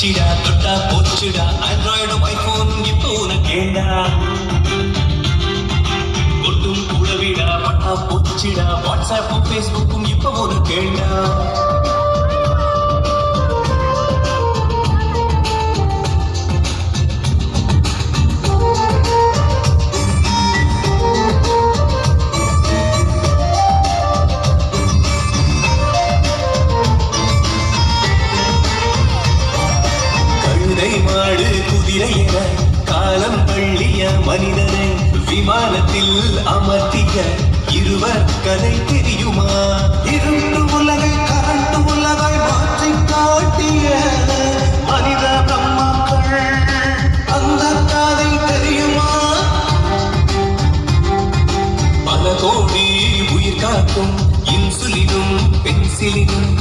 பூச்சிடா தொட்டா போச்சுடா ஆண்ட்ராய்டும் ஐபோனும் இப்போ உனக்கேண்டா ஒட்டும் கூடவிடா பட்டா போச்சுடா வாட்ஸ்அப்பும் பேஸ்புக்கும் இப்போ உனக்கேண்டா மாடு குதிரை என காலம் தள்ளிய மனிதனை விமானத்தில் அமர்த்திய இருவர் கதை தெரியுமா இருண்டு உலகை கரண்டு உலகை மாற்றி காட்டிய மனித பிரம்மாக்கள் அந்த கதை தெரியுமா பல கோடி உயிர் காக்கும் இன்சுலினும் பென்சிலினும்